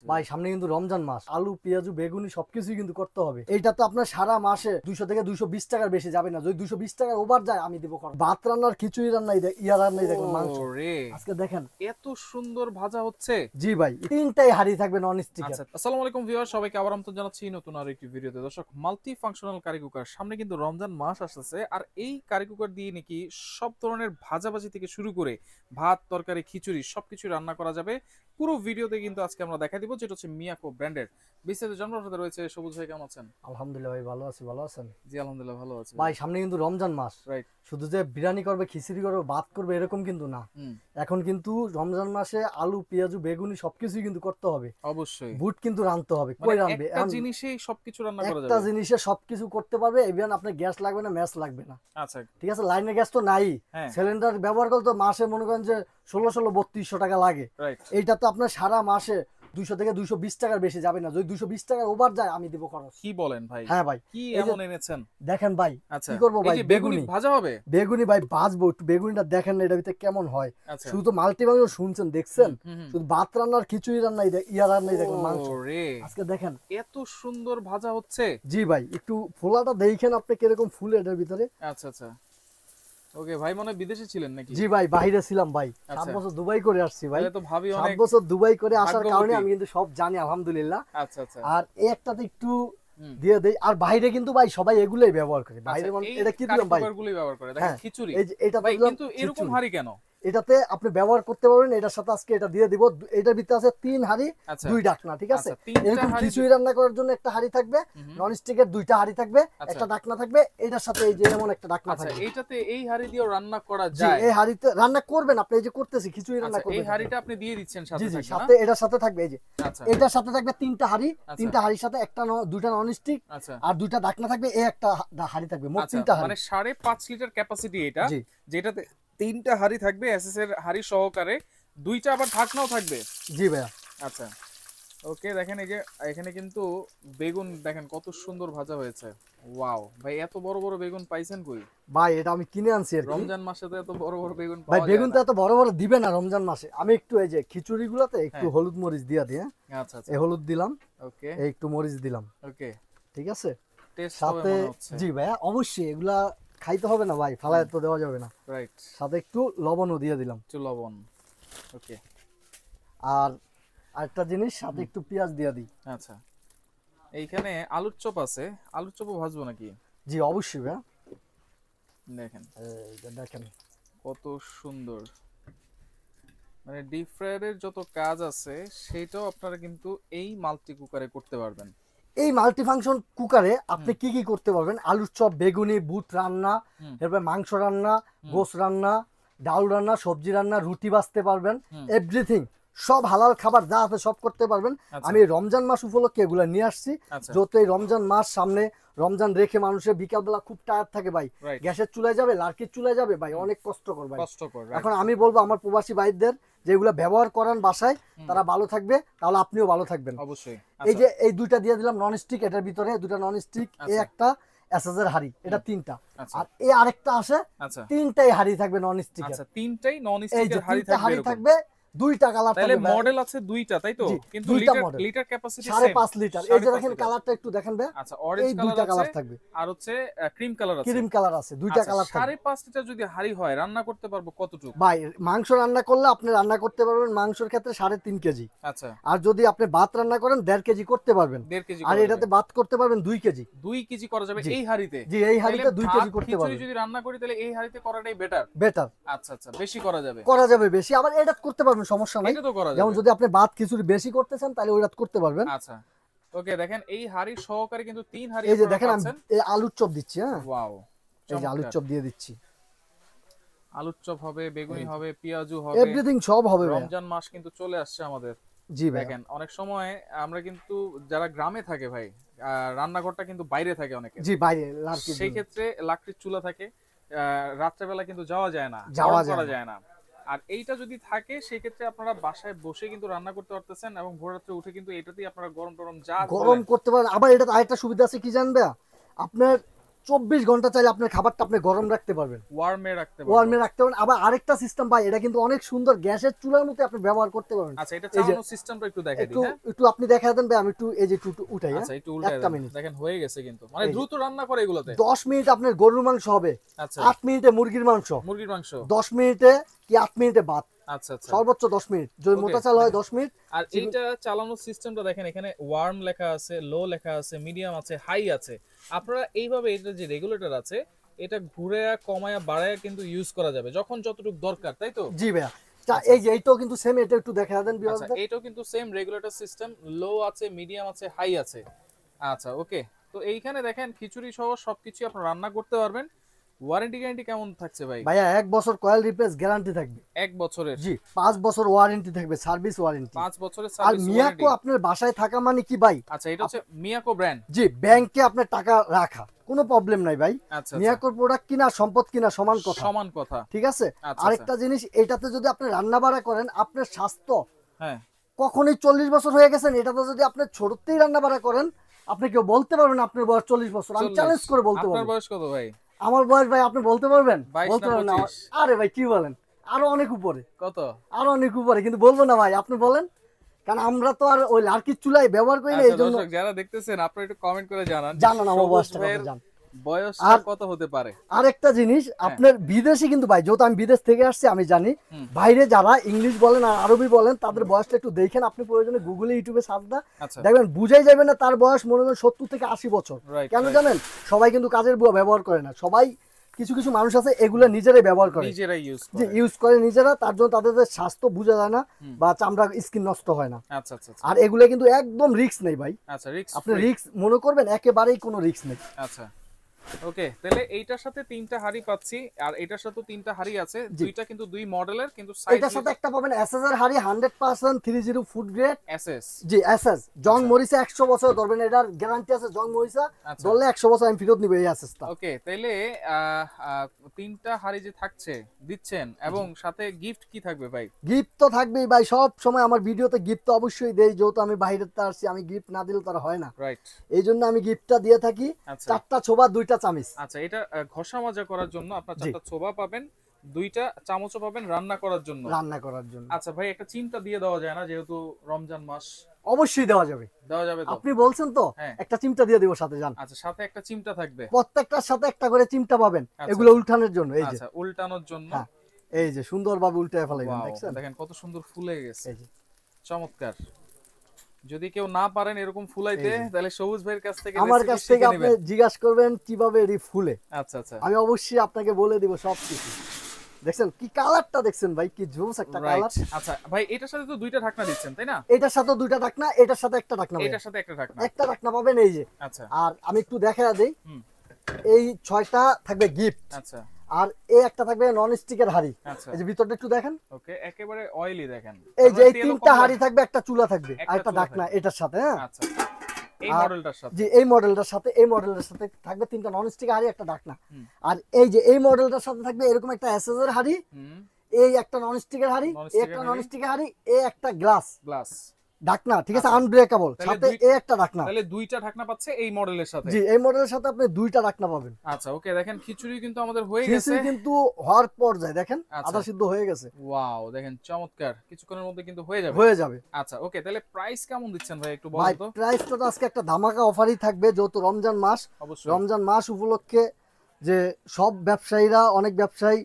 ভাই সামনে কিন্তু রমজান মাস, আলু পেঁয়াজু বেগুনি সবকিছুই কিন্তু করতে হবে। এইটা তো আপনার সারা মাসে 200 থেকে 220 টাকার বেশি যাবে না। যদি 220 টাকার ওভার যায় আমি দিব খরচ। ভাত রান্নার খিচুড়ি রান্নাই রান্নাই দেখুন মাংস রে আজকে দেখেন এত সুন্দর ভাজা হচ্ছে। জি ভাই, তিনটাই হাড়ি থাকবে নন স্টিকের। আচ্ছা, আসসালামু আলাইকুম ভিউয়ার, সবাইকে আবার আমন্ত্রণ জানাচ্ছি নতুন আর একটি ভিডিওতে। দর্শক, মাল্টি ফাংশনাল কারি কুকার, সামনে কিন্তু রমজান মাস আসছে, আর এই কারি কুকার দিয়ে নাকি সব ধরনের ভাজাভাজি থেকে শুরু করে ভাত তরকারি খিচুড়ি সবকিছু রান্না করা যাবে। পুরো ভিডিওতে কিন্তু আজকে আমরা দেখা দিব, যেটা হচ্ছে মিয়াকো ব্র্যান্ডের। বিস্তারিত জানার সাথে রয়েছে সবুজ ভাই। কেমন আছেন? আলহামদুলিল্লাহ ভাই, ভালো আছি। ভালো আছেন? জি আলহামদুলিল্লাহ ভালো আছি ভাই সামনে কিন্তু রমজান মাস, রাইট। শুধু যে বিরিয়ানি করবে খিচুড়ি করবে ভাত করবে এরকম কিন্তু না। এখন কিন্তু রমজান মাসে আলু পেঁয়াজু বেগুনি সবকিছুই কিন্তু করতে হবে। অবশ্যই বুট কিন্তু রাঁধতে হবে। কই মানে রাঁধবে? একটা জিনিসেই সবকিছু রান্না করা একটা যাবে। জিনিসে সবকিছু করতে পারবে। ইভেন আপনার গ্যাস লাগবে না, ম্যাচ লাগবে না। আচ্ছা, ঠিক আছে, লাইনের গ্যাস তো নাই, হ্যাঁ সিলিন্ডার ব্যবহার করলে তো মাসে মনে করেন যে 1600-3200 টাকা লাগে। রাইট। এইটা তো আপনার সারা মাসে 200 থেকে 220 টাকার বেশি যাবে না। যদি 220 টাকার ওভার যায় আমি দিব খরচ। কি বলেন ভাই? হ্যাঁ ভাই, কি এই যে এমন এনেছেন? দেখেন ভাই, আচ্ছা, কি করবো এই ভাই, যে বেগুনি ভাজা হবে। বেগুনি ভাই ভাজবো। একটু বেগুনিটা দেখেন না এটার ভিতরে কেমন হয়। আচ্ছা, শুধু তো মাল্টিভাবে শুনছেন দেখছেন, হুম। শুধু ভাত রান্নার খিচুড়ি রান্নাই রান্নাই দেখুন মাংস রে আজকে দেখেন এত সুন্দর ভাজা হচ্ছে। জি ভাই, একটু ফোলাটা দেখেন আপনি কিরকম ফুল এটার ভিতরে। আচ্ছা আচ্ছা, ওকে ভাই, মনে হয় বিদেশে ছিলেন নাকি? জি ভাই, বাইরে ছিলাম ভাই, 7 আচ্ছা, বছর দুবাই করে আসছি ভাই। তাহলে তো ভাবি 7 অনেক বছর দুবাই করে আসার ভাগ্যবতী। কারণে আমি কিন্তু সব জানি আলহামদুলিল্লাহ। আচ্ছা আচ্ছা, আর এই একটাতে একটু হুম। দিয়ে দেই। আর বাইরে কিন্তু ভাই সবাই এগুলাই ব্যবহার করে। আচ্ছা, বাইরে এই এটা কি কারি দিলাম ভাই? কুকারগুলোই ব্যবহার করে। দেখেন হ্যাঁ, খিচুড়ি এই যে এটা ভাই, দিলাম কিন্তু এরকম খিচুড়ি। হাড়ি কেন? এটাতে আপনি ব্যবহার করতে পারবেন। এটার সাথে আজকে এটা দিয়ে দিব। এটার ভিতরে আছে 3 হাঁড়ি, আচ্ছা 2 ঢাকনা। ঠিক আছে, আচ্ছা, তিনটা এরকম হাঁড়ি। খিচুড়ি রান্না করার জন্য একটা হাঁড়ি থাকবে, নন স্টিকের 2টা হাঁড়ি থাকবে, আচ্ছা একটা ঢাকনা থাকবে। এটার সাথে এই যে এমন একটা ঢাকনা আচ্ছা, থাকবে। এইটাতে এই হাঁড়ি দিয়েও রান্না করা জি, যায়? এই হাঁড়িতে রান্না করবেন আপনি। এই যে করতেছি খিচুড়ি রান্না আচ্ছা, এই করবেন। হাঁড়িটা আপনি দিয়ে দিচ্ছেন জি সাথে জি, থাকবে না? সাথে এটার সাথে থাকবে। এই যে আচ্ছা এটার সাথে থাকবে 3টা হাঁড়ি। আচ্ছা 3টা হাঁড়ির সাথে একটা 2টা নন স্টিক আচ্ছা আর 2টা ঢাকনা থাকবে। এই একটা হাঁড়ি থাকবে, মোট আচ্ছা, 3টা হাঁড়ি। মানে 5.5 লিটার ক্যাপাসিটি এটা, জি যেটাতে 3টা হাঁড়ি থাকবে এসএস এর হাঁড়ি সহকারে, 2টা আবার ঢাকনাও থাকবে। জি ভাইয়া। আচ্ছা, ওকে। দেখেন এই যে এখানে কিন্তু বেগুন দেখেন কত সুন্দর ভাজা হয়েছে। ওয়াও ভাই, এত বড় বড় বেগুন পাইছেন কই? ভাই এটা আমি কিনে আনছি আর কি। রমজান মাসে তো এত বড় বড় বেগুন ভাই পাওয়া যায় বেগুন তো না। এত বড় বড় দিবে না রমজান মাসে। আমি একটু এই যে খিচুড়ি গুলাতে একটু হ্যাঁ। হলুদ মরিচ দিয়া দিই। হ্যাঁ, আচ্ছা আচ্ছা, এই হলুদ দিলাম, ওকে এই একটু মরিচ দিলাম। ওকে, ঠিক আছে, টেস্ট হবে সাথে মনে হচ্ছে। জি ভাইয়া অবশ্যই এগুলা খাইতে হবে না ভাই, ফালায় তো দেওয়া যাবে না। রাইট, সাথে একটু লবণও দিয়ে দিলাম। একটু লবণ, ওকে। আর আরেকটা জিনিস, সাথে একটু পেঁয়াজ দিয়ে দিই। আচ্ছা, এইখানে আলুর চপ আছে, আলুর চপও ভাজবো নাকি? জি অবশ্যই ভাইয়া। দেখেন এই যে দেখেন কত সুন্দর, মানে ডিপ ফ্রায়ারের যত কাজ আছে সেটাও আপনারা কিন্তু এই মাল্টি কুকারে করতে পারবেন। এই মাল্টি ফাংশন কুকারে আপনি কি কি করতে পারবেন? আলুর চপ, বেগুনি, বুট রান্না, হুম। এরপরে মাংস রান্না, গোশ রান্না, ডাল রান্না, সবজি রান্না, রুটি বাছতে পারবেন। এভরিথিং, সব হালাল খাবার যা আছে সব করতে পারবেন। আচ্ছা। আমি রমজান মাস উপলক্ষে এগুলো নিয়ে আসছি। আচ্ছা, যত এই রমজান মাস সামনে, রমজান রেখে মানুষের বিকালবেলা খুব টায়ার্ড থাকে ভাই, Right. গ্যাসের চুলায় যাবে, লার্কির চুলায় যাবে ভাই, অনেক কষ্টকর ভাই। কষ্টকর, right. এখন আমি বলবো আমার প্রবাসী ভাইদের যেগুলো ব্যবহার করেন বাসায়, তারা ভালো থাকবে, তাহলে আপনিও ভালো থাকবেন। অবশ্যই। এই যে এই 2টা দিয়ে দিলাম নন স্টিক, এটার ভিতরে 2টা নন স্টিক, এই আচ্ছা। একটা এসএস এর হাড়ি, এটা 3টা। আচ্ছা আর এই আরেকটা আসে, আচ্ছা 3টাই হাড়ি থাকবে নন স্টিকের। আচ্ছা, তিনটাই নন এই যে স্টিকের হাঁড়ি 3টা হাড়ি থাকবে। থাকবে, 2টা কালার তাহলে থাকবে। মডেল আছে দুইটা, তাই তো? জি, কিন্তু 2টা litre model, litre capacity 5.5 litre. এই যে দেখেন কালারটা একটু দেখেন ভাই। আচ্ছা, অরেঞ্জ এই কালার 2টা আছে কালার থাকবে, আর হচ্ছে ক্রিম কালার আছে। ক্রিম কালার আছে, 2টা আচ্ছা, কালার থাকবে। 5.5 লিটার যদি হাঁড়ি হয় রান্না করতে পারবো কতটুকু? ভাই মাংস রান্না করলে আপনি রান্না করতে পারবেন মাংসের ক্ষেত্রে 3.5 কেজি। আচ্ছা, আর যদি আপনি ভাত রান্না করেন 1.5 কেজি করতে পারবেন। 1.5 কেজি আর করা এটাতে যাবে। ভাত করতে পারবেন 2 কেজি। 2 কেজি করা যাবে জি। এই হাঁড়িতে? জি, এই হাঁড়িতে 2 কেজি করতে খিচুড়ি পারবেন। যদি রান্না করি তাহলে এই হাঁড়িতে করাটাই বেটার। বেটার, আচ্ছা আচ্ছা, বেশি করা যাবে। করা যাবে বেশি। আবার এটা করতে পারবেন, সমস্যা নাই। এটা তো করা যেমন যাবে। যদি আপনি ভাত খিচুড়ি বেশি করতে চান তাহলে ওইটা করতে পারবেন। আচ্ছা, ওকে। দেখেন এই হাঁড়ি সহকারে কিন্তু 3 হাঁড়ি এই যে আপনারা দেখেন আমি পাচ্ছেন। এই আলুর চপ দিচ্ছি। হ্যাঁ, ওয়াও, এই যে আলুর চপ দিয়ে দিচ্ছি। আলুর চপ হবে, বেগুনি হবে, পেঁয়াজু হবে, এভরিথিং সব হবে ভাই। রমজান মাস কিন্তু চলে আসছে আমাদের। জি ভাই। দেখেন অনেক সময় আমরা কিন্তু যারা গ্রামে থাকে ভাই, রান্নাঘরটা কিন্তু বাইরে থাকে অনেকে। জি, বাইরে লার্কি। সেই ক্ষেত্রে লাকড়ির চুলা থাকে, রাত্রেবেলা কিন্তু যাওয়া যায় না, যাওয়া গরম করা যায় যায় না। আর এইটা যদি থাকে সেই ক্ষেত্রে আপনারা বাসায় বসে কিন্তু রান্না করতে পারতেছেন, এবং ভোর রাত্রে উঠে কিন্তু এটাতেই আপনারা গরম টরম যা গরম করতে পারেন। আবার এটা আরেকটা সুবিধা আছে কি জানবে, আপনার 24 ঘন্টা চাইলে আপনার খাবারটা আপনি গরম রাখতে পারবেন, ওয়ার্মে রাখতে পারবেন। ওয়ার্মে রাখতে পারবেন। আবার আরেকটা সিস্টেম ভাই, এটা কিন্তু অনেক সুন্দর, গ্যাসের চুলার মতো আপনি ব্যবহার করতে পারবেন। আচ্ছা, এটা এই যে চালানোর সিস্টেমটা একটু দেখাই দিই। একটু হ্যাঁ, একটু আপনি দেখায় দেন ভাই, আমি একটু এই যে একটু উঠাই। আচ্ছা, একটু উল্টায় একটা দেন। মিনিট। দেখেন হয়ে গেছে কিন্তু, মানে এই যে। দ্রুত রান্না করে এগুলোতে। 10 মিনিট আপনার গরুর মাংস হবে, আচ্ছা, 8 মিনিটে মুরগির মাংস, মুরগির মাংস। 10 মিনিটে কি 8 মিনিটে ভাত, আচ্ছা আচ্ছা। সর্বোচ্চ 10 মিনিট, যদি Okay, মোটা চাল হয় 10 মিনিট। আর এইটা চালানোর সিস্টেমটা দেখেন, এখানে ওয়ার্ম লেখা আছে, লো লেখা আছে, মিডিয়াম আছে, হাই আছে। আপনারা এইভাবে এটা যে রেগুলেটর আছে, এটা ঘুরে কমায়া বাড়ায়া কিন্তু ইউজ করা যাবে যখন যতটুকু দরকার, তাই তো? জি ভাইয়া, এই যে এইটাও কিন্তু সেম, এটা একটু দেখা দেন আচ্ছা, বিয়ারদের। এইটাও কিন্তু সেম রেগুলেটর সিস্টেম, লো আছে, মিডিয়াম আছে, হাই আছে। আচ্ছা, ওকে। তো এইখানে দেখেন খিচুড়ি সহ সবকিছু আপনারা রান্না করতে পারবেন। ওয়ারেন্টি গ্যারান্টি কেমন থাকছে ভাই? ভাইয়া 1 বছর কয়েল রিপ্লেস গ্যারান্টি থাকবে। 1 বছরের? জি, 5 বছর ওয়ারেন্টি থাকবে, সার্ভিস ওয়ারেন্টি। 5 বছরের আর সার্ভিস মিয়াকো ওয়ারেন্টি। আপনার বাসায় থাকা মানে কি ভাই? আচ্ছা, এটা হচ্ছে মিয়াকো ব্র্যান্ড। জি, ব্যাংকে আপনার টাকা রাখা কোনো প্রবলেম নাই ভাই। আচ্ছা আচ্ছা, মিয়াকোর প্রোডাক্ট কিনা সম্পদ কিনা সমান কথা, সমান কথা। ঠিক আছে? আচ্ছা, আরেকটা জিনিস, এটাতে যদি আপনি রান্না বাড়া করেন, আপনার স্বাস্থ্য হ্যাঁ, কখনোই 40 বছর হয়ে গেছেন, এটাতে যদি আপনি ছোটতেই রান্না বাড়া করেন, আপনি কেউ বলতে পারবেন আপনার বয়স 40 বছর? আমি 40 চ্যালেঞ্জ করে বলতে আপনার পারবো। বয়স কত ভাই? আমার বয়স ভাই আপনি বলতে পারবেন? 22 বলতে না পারবেন না? 25? আরে ভাই কি বলেন, আরো অনেক উপরে, কত? আরো অনেক উপরে, কিন্তু বলবো না ভাই, আপনি বলেন। কারণ আমরা তো আর ওই লার্কির চুলাই ব্যবহার করি না, আচ্ছা এই জন্য। দর্শক যারা দেখতেছেন, আপনারা একটু কমেন্ট করে জানান জানান আমার সবুজ বয়সটা ভাইয়ের কত, জান। বয়সটা আর কত হতে পারে। আরেকটা জিনিস, আপনার বিদেশে কিন্তু ভাই, যেহেতু আমি বিদেশ থেকে আসছি, আমি জানি হুম। বাইরে যারা ইংলিশ বলেন আর আরবি বলেন, তাদের বয়সটা একটু দেখেন আপনি, প্রয়োজনে গুগলে ইউটিউবে সার্চ দেন, আচ্ছা, দেখবেন বুঝাই যাবে না তার বয়স মনে করেন 70 থেকে 80 বছর। রাইট, কেন জানেন? সবাই কিন্তু কাজের বুয়া ব্যবহার করে না, সবাই কিছু কিছু মানুষ আছে এগুলো নিজেরাই ব্যবহার করে, নিজেরাই ইউজ যে করে। ইউজ করে নিজেরা, তার জন্য তাদের স্বাস্থ্য বোঝা যায় না হুম। বা চামড়া স্কিন নষ্ট হয় না। আচ্ছা আচ্ছা আচ্ছা, আর এগুলো কিন্তু একদম রিস্ক নেই ভাই, আচ্ছা, রিস্ক আপনি ফ্রি। রিস্ক মনে করবেন একেবারেই কোনো রিস্ক নেই। আচ্ছা, ওকে। তাহলে এইটার সাথে 3টা হাড়ি পাচ্ছি, আর এটার সাথে 3টা হাড়ি আছে, জি। দুইটা কিন্তু দুই মডেলের, কিন্তু সাইজ এটার সাথে একটা পাবেন এসএস এর হাড়ি 100% 30 ফুড গ্রেড। এসএস। জি, এসএস জং আচ্ছা। মরিচা 100 বছর ধরবেন, এটার গ্যারান্টি আছে। জং মরিচা আচ্ছা, ধরলে 100 বছর আমি ফেরত নিব এই এসএসটা। ওকে। তাইলে 3টা হাড়ি যে থাকছে দিচ্ছেন, এবং সাথে গিফট কি থাকবে ভাই? গিফট তো থাকবেই ভাই, সব সময় আমার ভিডিওতে গিফট তো অবশ্যই দেই, যেহেতু আমি বাইরে তো আসছি, আমি গিফট না দিলে তার হয় না, রাইট। এই জন্য আমি গিফটটা দিয়ে থাকি। আচ্ছা 4টা ছোবা 2টা চামিচ। আচ্ছা, এটা ঘষা মাজা করার জন্য আপনার জি। 4টা ছোবা পাবেন, 2টা চামচও পাবেন রান্না করার জন্য। রান্না করার জন্য আচ্ছা ভাই, একটা চিমটা দিয়ে দেওয়া যায় না, যেহেতু রমজান মাস? অবশ্যই দেওয়া যাবে। দেওয়া যাবে তো? আপনি বলছেন তো, হ্যাঁ। একটা চিমটা দিয়ে দিব সাথে, যান। আচ্ছা, সাথে একটা চিমটা থাকবে। প্রত্যেকটার সাথে একটা করে চিমটা পাবেন, আচ্ছা, এগুলো আচ্ছা। উল্টানোর জন্য। এই যে, আচ্ছা, উল্টানোর জন্য। হ্যাঁ, এই যে সুন্দরভাবে উল্টায় ফেলাইবেন, Wow, দেখছেন? দেখেন কত সুন্দর ফুলে গেছে, এই যে, চমৎকার। যদি কেউ না পারেন এরকম ফুলাইতে, এই যে। তাহলে সবুজ ভাইয়ের কাছ থেকে আমার recipe কাছ থেকে শিখে আপনি নেবেন। জিজ্ঞাসা করবেন কিভাবে এটি ফুলে, আচ্ছা আচ্ছা, আমি অবশ্যই আপনাকে বলে দিব সবকিছু। দেখছেন কি কালারটা, দেখছেন ভাই কি জোস একটা কালার। রাইট। আচ্ছা ভাই, এটার সাথে তো 2টা ঢাকনা দিচ্ছেন, তাই না? এটার সাথে 2টা ঢাকনা, এটার সাথে একটা ঢাকনা পাবেন। এটার সাথে একটা ঢাকনা। একটা ঢাকনা পাবেন, এই যে। আচ্ছা আর আমি একটু দেখায়া দেই, হুম, এই 6টা থাকবে গিফট, আচ্ছা আর এই একটা থাকবে নন স্টিকের হাড়ি। আচ্ছা, এই যে ভিতরটা একটু দেখেন, ওকে। একেবারে অয়েলি দেখেন। এই যে এই তেলও কম 3টা লাগে। হাড়ি থাকবে, একটা চুলা থাকবে, একটা আর একটা চুলা ঢাকনা থাকবে। এটার সাথে। হ্যাঁ, আচ্ছা, এই আর- মডেলটার সাথে। জি, এই মডেলটার সাথে, এই মডেলের সাথে থাকবে 3টা নন স্টিক হাড়ি, একটা ঢাকনা। হুম। আর এই যে এই মডেলটার সাথে থাকবে এরকম একটা এসএস এর হাড়ি, হুম, এই একটা নন স্টিকের হাড়ি, এই Non-stick একটা এর নন হাঁড়ি। স্টিকের হাড়ি, এই একটা গ্লাস গ্লাস। ঢাকনা, ঠিক আছে, আচ্ছা। আনব্রেকেবল, তাহলে সাথে দুই- এই একটা ঢাকনা। তাহলে 2টা ঢাকনা পাচ্ছে এই মডেলের সাথে। জি, এই মডেলের সাথে আপনি 2টা ঢাকনা পাবেন। আচ্ছা, ওকে। দেখেন খিচুড়ি কিন্তু আমাদের হয়ে গেছে। খিচুড়ি কিন্তু হওয়ার পর্যায়ে দেখেন আচ্ছা। আধা সিদ্ধ হয়ে গেছে, ওয়াও, দেখেন চমৎকার, কিছুক্ষণের মধ্যে কিন্তু হয়ে যাবে। হয়ে যাবে। আচ্ছা, ওকে। তাহলে প্রাইস কেমন দিচ্ছেন ভাই, একটু ভাই বলুন তো। প্রাইসটা তো আজকে একটা ধামাকা অফারই থাকবে, যেহেতু রমজান মাস। অবশ্যই। রমজান মাস উপলক্ষে যে সব ব্যবসায়ীরা, অনেক ব্যবসায়ী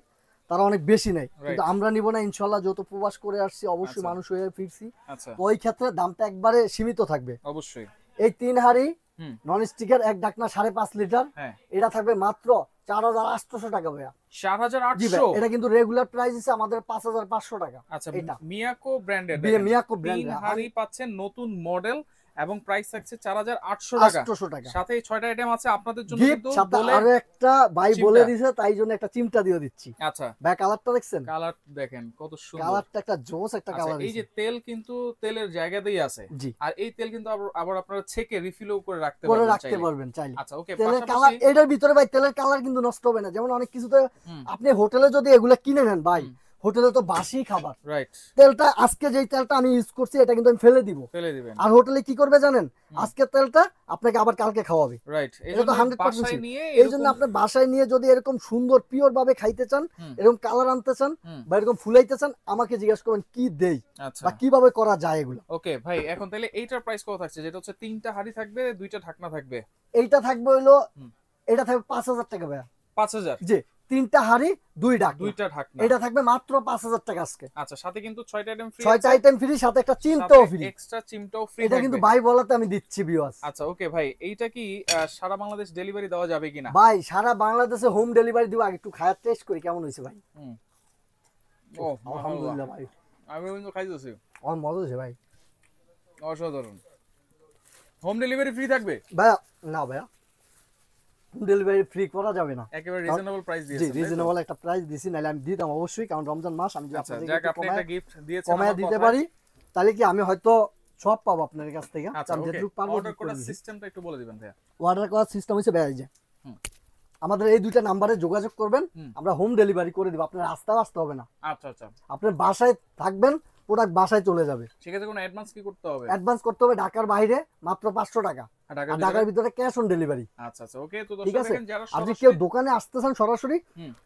তারা অনেক বেশি নেয়, কিন্তু আমরা নিব না ইনশাল্লাহ, যেহেতু প্রবাস করে আসছি, অবশ্যই আচ্ছা। মানুষ হয়ে ফিরছি, আচ্ছা, তো ওই ক্ষেত্রে দামটা একবারে সীমিত থাকবে। অবশ্যই। এই 3 হাড়ি হুম, নন স্টিকের এক ঢাকনা 5.5 লিটার, হ্যাঁ। এটা থাকবে মাত্র 4800 টাকা ভাইয়া। জি ভাই, 4800। এটা কিন্তু রেগুলার প্রাইস আছে আমাদের 5500 টাকা। আচ্ছা, এটা মিয়াকো ব্র্যান্ডের মিয়াকো 3 ব্র্যান্ডের হাড়ি পাচ্ছেন, নতুন মডেল, এবং প্রাইস থাকছে 4800 টাকা। 800 টাকা সাথে এই 6টা আইটেম আছে আপনাদের জন্য, গিফট, কিন্তু সাথে বলে। আরো একটা ভাই চিমটা। বলে দিয়েছে, তাই জন্য একটা চিমটা দিয়ে দিচ্ছি। আচ্ছা, ভাই কালারটা দেখছেন, কালার দেখেন কত সুন্দর। কালারটা একটা জোস একটা আচ্ছা, কালার। এই যে তেল কিন্তু তেলের জায়গাতেই আছে, জি, আর এই তেল কিন্তু আবার আপনারা ছেঁকে রিফিলও করে রাখতে করে পারবেন রাখতে চাইলে। পারবেন চাইলে। আচ্ছা, ওকে। তেলের কালার, পাশাপাশি এটার ভিতরে ভাই তেলের কালার কিন্তু নষ্ট হবে না। যেমন অনেক কিছুতে হুম, আপনি হোটেলে যদি এগুলা কিনে নেন ভাই, হুম। হোটেলে তো বাসি খাবার, রাইট, তেলটা আজকে যেই তেলটা আমি ইউজ করছি এটা কিন্তু আমি ফেলে দিব। ফেলে দিবেন। আর হোটেলে কি করবে জানেন, আজকে তেলটা আপনাকে আবার কালকে খাওয়াবে। রাইট, এটা তো 100% বাসায় নিয়ে এই জন্য আপনি বাসায় নিয়ে যদি এরকম সুন্দর পিওর ভাবে খাইতে চান, এরকম কালার আনতে চান বা এরকম ফুলাইতে চান, আমাকে জিজ্ঞেস করবেন কি দেই আচ্ছা বা কিভাবে করা যায় এগুলো। ওকে ভাই, এখন তাহলে এইটার প্রাইস কত থাকছে, যেটা হচ্ছে 3টা হাঁড়ি থাকবে 2টা ঢাকনা থাকবে? এইটা থাকবে হইলো, এটা থাকবে 5000 টাকা ভাইয়া। 5000? জি, 3টা হাঁড়ি 2টা ঢাকনা। এটা থাকবে মাত্র 5000 টাকা আজকে। আচ্ছা, সাথে কিন্তু 6টা আইটেম ফ্রি, 6টা আইটেম ফ্রি, সাথে একটা চিমটাও ফ্রি, এক্সট্রা চিমটাও ফ্রি। এটা কিন্তু ভাই বলাতে আমি দিচ্ছি ভিউয়ার্স। আচ্ছা ওকে ভাই, এইটা কি সারা বাংলাদেশ ডেলিভারি দেওয়া যাবে কিনা? ভাই সারা বাংলাদেশে হোম ডেলিভারি দিব। আগে একটু খায়া টেস্ট করি কেমন হইছে ভাই। ও আলহামদুলিল্লাহ ভাই, আমি কিন্তু খাইতেছি, আমার মজা হয়েছে ভাই। অসাধারণ। হোম ডেলিভারি ফ্রি থাকবে? ভাইয়া না ভাইয়া, হোম ডেলিভারি ফ্রি করা যাবে না। একেবারে রিজনেবল প্রাইস জি, দিয়েছেন। রিজনেবল একটা প্রাইস দিছি, নাহলে আমি দিতাম অবশ্যই, কারণ রমজান মাস। আমি যদি আচ্ছা, আপনাদের যাক একটু আপনি একটা গিফট দিয়েছেন, কমায় দিতে পারি, তাহলে কি আমি হয়তো সব পাবো আপনার কাছ থেকে। আচ্ছা আমি ওকে, যেটুকু পারবো অর্ডার করার সিস্টেমটা একটু বলে দিবেন ভাইয়া। অর্ডার করার সিস্টেম হচ্ছে ভাইয়া, এই যে আমাদের এই 2টা নাম্বারে যোগাযোগ করবেন, আমরা হোম ডেলিভারি করে দিব। আপনার রাস্তা আসতে হবে না, আচ্ছা আচ্ছা, আপনার বাসায় থাকবেন, প্রোডাক্ট বাসায় চলে যাবে। সেক্ষেত্রে কোনো অ্যাডভান্স কি করতে হবে? অ্যাডভান্স করতে হবে ঢাকার বাইরে মাত্র 500 টাকা, আর আর ঢাকার ভিতরে ক্যাশ অন ডেলিভারি। আচ্ছা আচ্ছা ওকে, তো ঠিক দর্শক আছে, দেখেন যারা আপনি কেউ সরাসরি দোকানে আসতেছেন সরাসরি,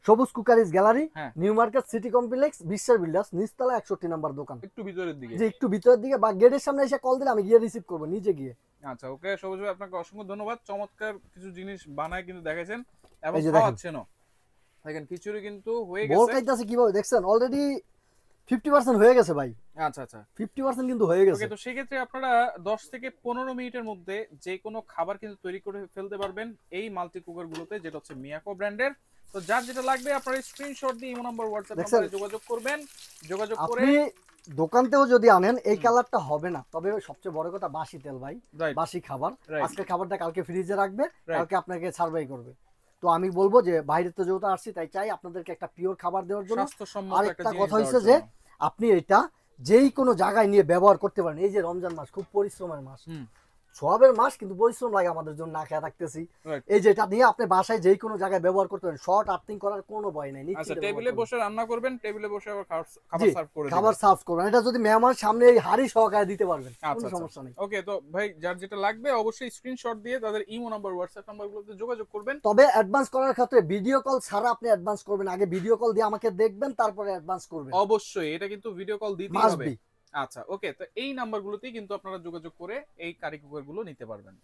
সবুজ কুকারিজ গ্যালারি, হ্যাঁ। নিউ মার্কেট সিটি কমপ্লেক্স, বিশ্বের বিল্ডার্স, নিচতলা 61 নাম্বার দোকান, একটু ভিতরের দিকে, যে একটু ভিতরের দিকে বা গেটের সামনে এসে কল দিলে আমি গিয়ে রিসিভ করবো নিজে গিয়ে। আচ্ছা ওকে, সবুজ ভাই আপনাকে অসংখ্য ধন্যবাদ। চমৎকার কিছু জিনিস বানায় কিন্তু দেখাইছেন এবং এই যে দেখেন। খাওয়াচ্ছেনও। দেখেন খিচুড়ি কিন্তু হয়ে বল গেছে। খাইতেছে কিভাবে দেখছেন, অলরেডি 50% হয়ে গেছে ভাই, আচ্ছা আচ্ছা 50% কিন্তু হয়ে গেছে। ওকে, তো সেক্ষেত্রে আপনারা 10 থেকে 15 মিনিটের মধ্যে যে কোনো খাবার কিন্তু তৈরি করে ফেলতে পারবেন এই মাল্টি কুকার গুলোতে, যেটা হচ্ছে মিয়াকো ব্র্যান্ডের। তো যার যেটা লাগবে আপনারা স্ক্রিনশট দিয়ে ইমো নাম্বার হোয়াটসঅ্যাপ নম্বরে যোগাযোগ করবেন। যোগাযোগ করে আপনি দোকানতেও যদি আনেন এই কালারটা হবে না, তবে সবচেয়ে বড় কথা বাসি তেল ভাই, Right. বাসি খাবার। Right. আজকে খাবারটা কালকে ফ্রিজে রাখবে, Right. কালকে আপনাকে সার্ভাই করবে। তো আমি বলবো যে বাইরে তো যেহেতু আসছি, তাই চাই আপনাদেরকে একটা পিওর খাবার দেওয়ার জন্য। স্বাস্থ্যসম্মত একটা আরেকটা জিনিস কথা দেওয়ার হচ্ছে যে জন্য। আপনি এটা যেই কোনো জায়গায় নিয়ে ব্যবহার করতে পারেন। এই যে রমজান মাস খুব পরিশ্রমের মাস, সবের মাস, কিন্তু পরিশ্রম লাগে আমাদের জন্য, না খেয়ে থাকতেছি। Right. এই যেটা নিয়ে আপনি বাসায় যেই কোনো জায়গায় ব্যবহার করতে পারেন, শর্ট আর্থিং করার কোনো ভয় নাই। আচ্ছা, টেবিলে বসে রান্না করবেন, টেবিলে বসে আবার খাবার জি, সার্ভ করে খাবার দিবেন। সার্ভ করবেন, এটা যদি মেহমান সামনে এই হাড়ি সহকারে দিতে পারবেন, কোনো আচ্ছা সমস্যা নেই। ওকে, তো ভাই যার যেটা লাগবে অবশ্যই স্ক্রিনশট দিয়ে তাদের ইমো নাম্বার হোয়াটসঅ্যাপ নাম্বারগুলোতে যোগাযোগ করবেন। তবে অ্যাডভান্স করার ক্ষেত্রে ভিডিও কল ছাড়া আপনি অ্যাডভান্স করবেন। আগে ভিডিও কল দিয়ে আমাকে দেখবেন, তারপরে অ্যাডভান্স করবেন, অবশ্যই এটা কিন্তু ভিডিও কল দিতেই মাস্ট হবে। বি। আচ্ছা ওকে, তো এই নাম্বারগুলোতেই কিন্তু আপনারা যোগাযোগ করে এই কারি কুকার গুলো নিতে পারবেন।